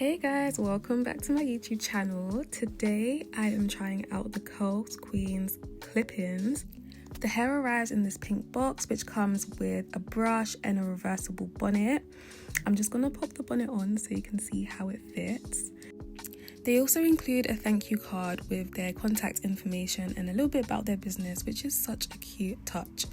Hey guys, welcome back to my YouTube channel. Today I am trying out the Curlsqueen's clip-ins. The hair arrives in this pink box which comes with a brush and a reversible bonnet. I'm just going to pop the bonnet on so you can see how it fits. They also include a thank you card with their contact information and a little bit about their business, which is such a cute touch.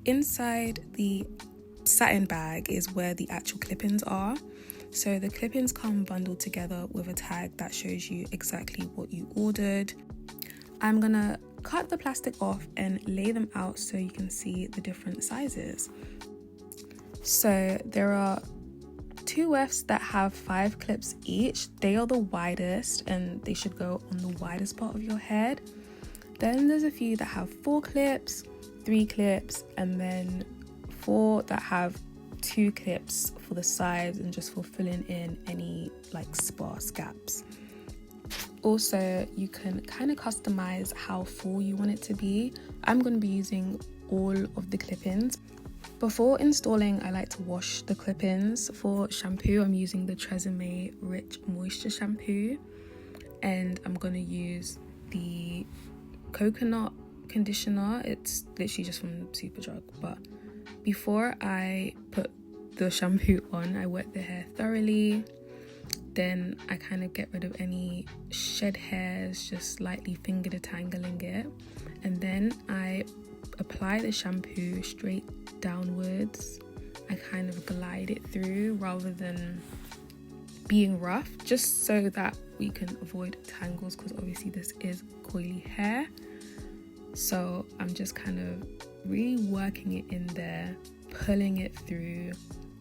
Inside the satin bag is where the actual clip-ins are. So the clip-ins come bundled together with a tag that shows you exactly what you ordered. I'm gonna cut the plastic off and lay them out so you can see the different sizes. So there are two wefts that have 5 clips each. They are the widest and they should go on the widest part of your head. Then there's a few that have 4 clips, 3 clips, and then 4 that have 2 clips for the sides and just for filling in any like sparse gaps. Also, you can kind of customize how full you want it to be. I'm going to be using all of the clip-ins. Before installing, I like to wash the clip-ins. For shampoo, I'm using the Tresemme Rich Moisture Shampoo, and I'm going to use the coconut conditioner. It's literally just from Superdrug, but before I put the shampoo on, I wet the hair thoroughly. Then I kind of get rid of any shed hairs, just lightly finger detangling it. And then I apply the shampoo straight downwards. I kind of glide it through rather than being rough, just so that we can avoid tangles, because obviously this is coily hair. So I'm just kind of really working it in there, pulling it through,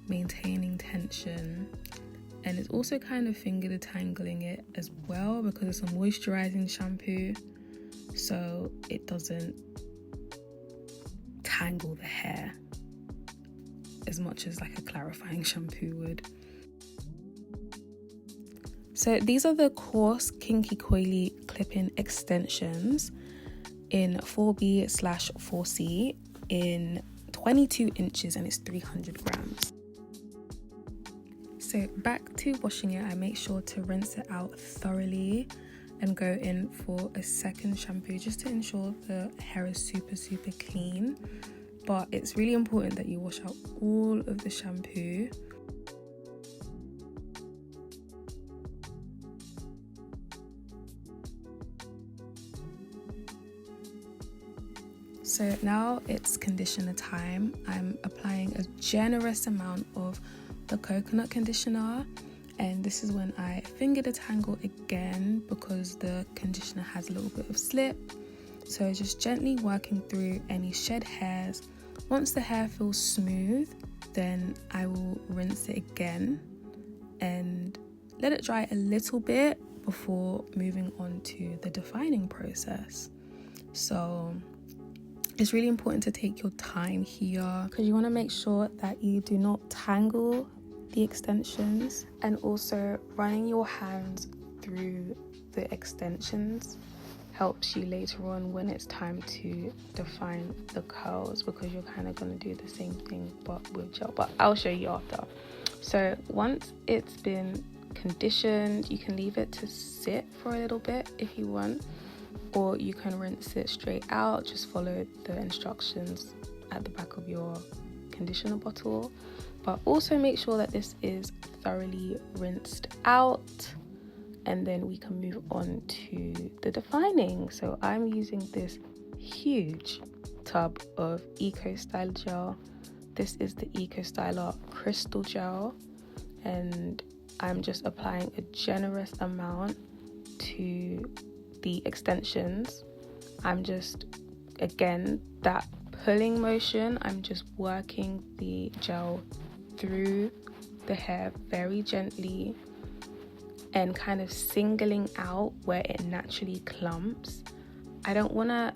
maintaining tension. And it's also kind of finger detangling it as well because it's a moisturizing shampoo, so it doesn't tangle the hair as much as like a clarifying shampoo would. So these are the Coarse Kinky Coily clip-in extensions in 4B/4C in 22 inches and it's 300 grams. So back to washing it, I make sure to rinse it out thoroughly and go in for a second shampoo just to ensure the hair is super clean. But it's really important that you wash out all of the shampoo. So now it's conditioner time. I'm applying a generous amount of the coconut conditioner, and this is when I finger detangle again because the conditioner has a little bit of slip. So just gently working through any shed hairs. Once the hair feels smooth, then I will rinse it again and let it dry a little bit before moving on to the defining process. So it's really important to take your time here because you want to make sure that you do not tangle the extensions, and also running your hands through the extensions helps you later on when it's time to define the curls, because you're kind of going to do the same thing but with gel, but I'll show you after. So once it's been conditioned, you can leave it to sit for a little bit if you want, or you can rinse it straight out. Just follow the instructions at the back of your conditioner bottle, but also make sure that this is thoroughly rinsed out, and then we can move on to the defining. So I'm using this huge tub of Eco Styler gel. This is the Eco Styler crystal gel, and I'm just applying a generous amount to the extensions. I'm just, again, that pulling motion, I'm just working the gel through the hair very gently and kind of singling out where it naturally clumps. I don't want to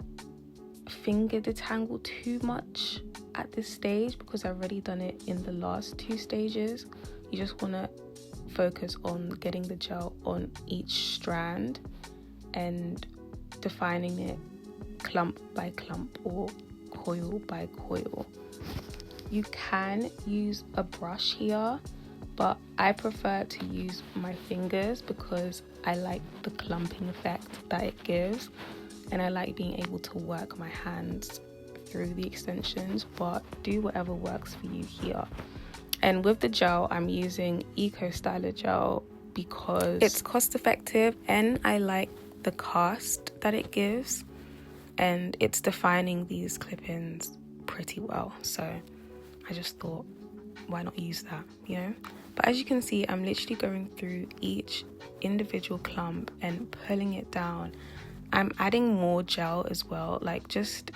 finger detangle too much at this stage because I've already done it in the last 2 stages. You just want to focus on getting the gel on each strand and defining it clump by clump or coil by coil. You can use a brush here but I prefer to use my fingers because I like the clumping effect that it gives, and I like being able to work my hands through the extensions, but do whatever works for you here. And with the gel, I'm using Eco Styler gel because it's cost effective and I like the cast that it gives, and it's defining these clip-ins pretty well. So I just thought, why not use that, you know? But as you can see, I'm literally going through each individual clump and pulling it down. I'm adding more gel as well, like just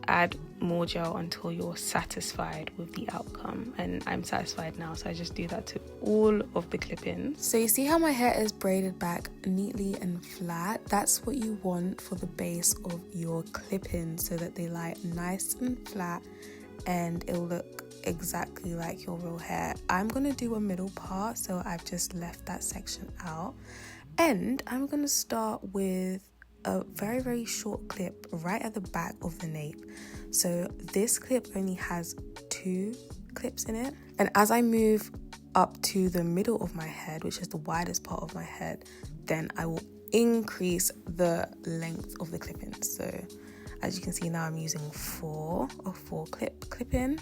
add more gel until you're satisfied with the outcome, and I'm satisfied now, so I just do that to all of the clip-ins. So you see how my hair is braided back neatly and flat? That's what you want for the base of your clip-ins, so that they lie nice and flat and it'll look exactly like your real hair. I'm gonna do a middle part, so I've just left that section out, and I'm gonna start with a very, very short clip right at the back of the nape. So this clip only has 2 clips in it, and as I move up to the middle of my head, which is the widest part of my head, then I will increase the length of the clip-ins. So as you can see now, I'm using 4 clip-in,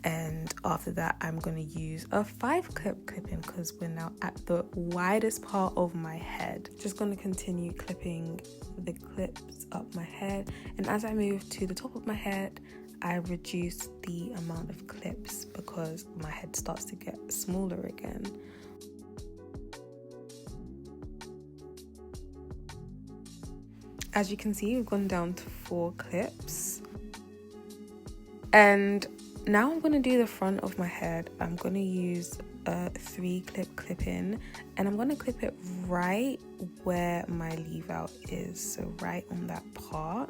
and after that I'm going to use a 5 clip-in because we're now at the widest part of my head. Just going to continue clipping the clips up my head, and as I move to the top of my head, I reduce the amount of clips because my head starts to get smaller again. As you can see, we've gone down to 4 clips, and now I'm going to do the front of my head. I'm going to use a 3 clip-in, and I'm going to clip it right where my leave out is, so right on that part.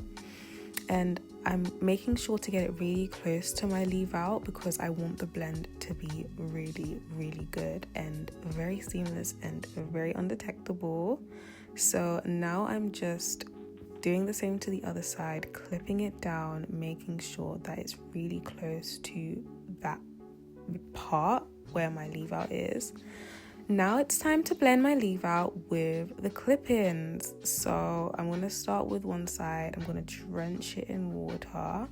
And I'm making sure to get it really close to my leave out because I want the blend to be really, really good and very seamless and very undetectable. So now I'm just doing the same to the other side, clipping it down, making sure that it's really close to that part where my leave out is. Now it's time to blend my leave out with the clip-ins. So I'm going to start with one side. I'm going to drench it in water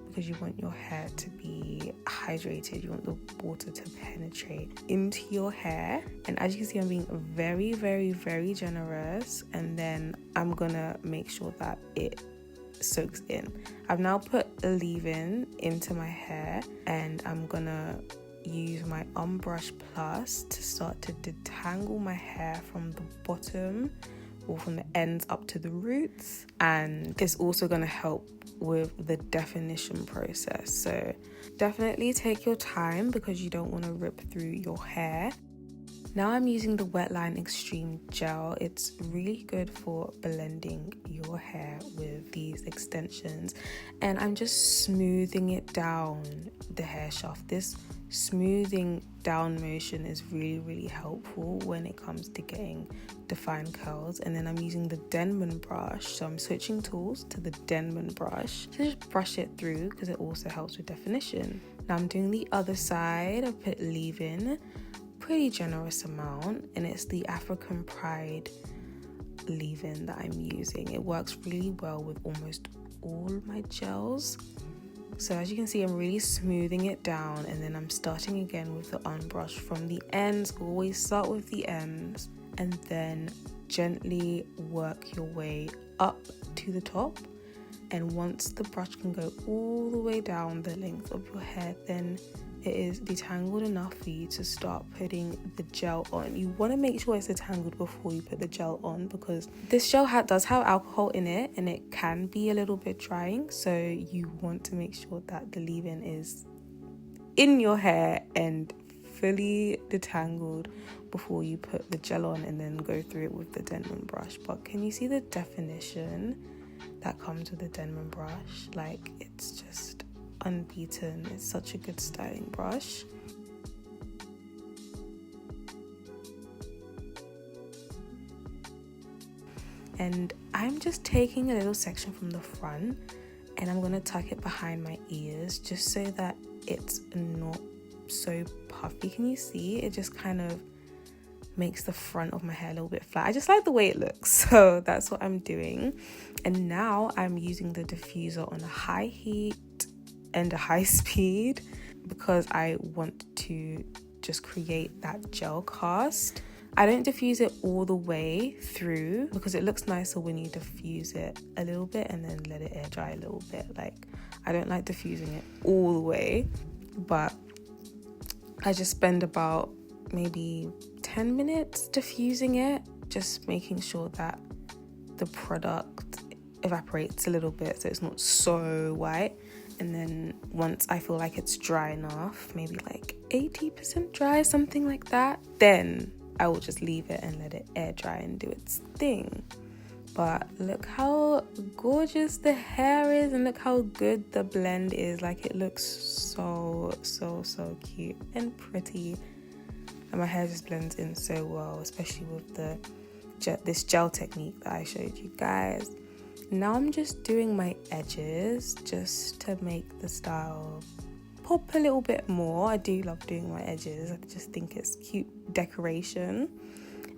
because you want your hair to be hydrated. You want the water to penetrate into your hair. And as you can see, I'm being very, very, very generous. And then I'm gonna make sure that it soaks in. I've now put a leave-in into my hair, and I'm gonna use my Brush Plus to start to detangle my hair from the bottom or from the ends up to the roots, and it's also going to help with the definition process. So definitely take your time because you don't want to rip through your hair. Now I'm using the Wetline Extreme Gel. It's really good for blending your hair with these extensions, and I'm just smoothing it down the hair shaft. This smoothing down motion is really, really helpful when it comes to getting defined curls. And then I'm using the Denman brush, so I'm switching tools to the Denman brush to just brush it through because it also helps with definition. Now I'm doing the other side. I put leave-in, pretty generous amount, and it's the African Pride leave-in that I'm using. It works really well with almost all my gels. So as you can see, I'm really smoothing it down, and then I'm starting again with the unbrush from the ends. Always start with the ends and then gently work your way up to the top. And once the brush can go all the way down the length of your hair, then it is detangled enough for you to start putting the gel on. You want to make sure it's detangled before you put the gel on because this gel does have alcohol in it and it can be a little bit drying. So you want to make sure that the leave-in is in your hair and fully detangled before you put the gel on and then go through it with the Denman brush. But can you see the definition that comes with the Denman brush? Like, it's just unbeaten. It's such a good styling brush. And I'm just taking a little section from the front and I'm going to tuck it behind my ears just so that it's not so puffy. Can you see? It just kind of makes the front of my hair a little bit flat. I just like the way it looks, so that's what I'm doing. And now I'm using the diffuser on a high heat and a high speed because I want to just create that gel cast. I don't diffuse it all the way through because it looks nicer when you diffuse it a little bit and then let it air dry a little bit. Like, I don't like diffusing it all the way, but I just spend about maybe 10 minutes diffusing it, just making sure that the product evaporates a little bit so it's not so white. And then once I feel like it's dry enough, maybe like 80% dry, something like that, then I will just leave it and let it air dry and do its thing. But look how gorgeous the hair is, and look how good the blend is. Like, it looks so cute and pretty. And my hair just blends in so well, especially with this gel technique that I showed you guys. Now I'm just doing my edges just to make the style pop a little bit more. I do love doing my edges. I just think it's cute decoration.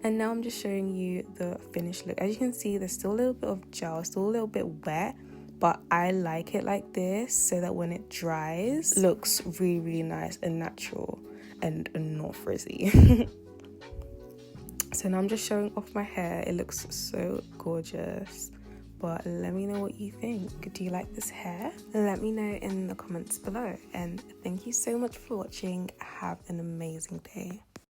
And now I'm just showing you the finished look. As you can see, there's still a little bit of gel, still a little bit wet, but I like it like this so that when it dries, it looks really nice and natural and not frizzy. So now I'm just showing off my hair. It looks so gorgeous. But let me know what you think. Do you like this hair? Let me know in the comments below. And thank you so much for watching. Have an amazing day.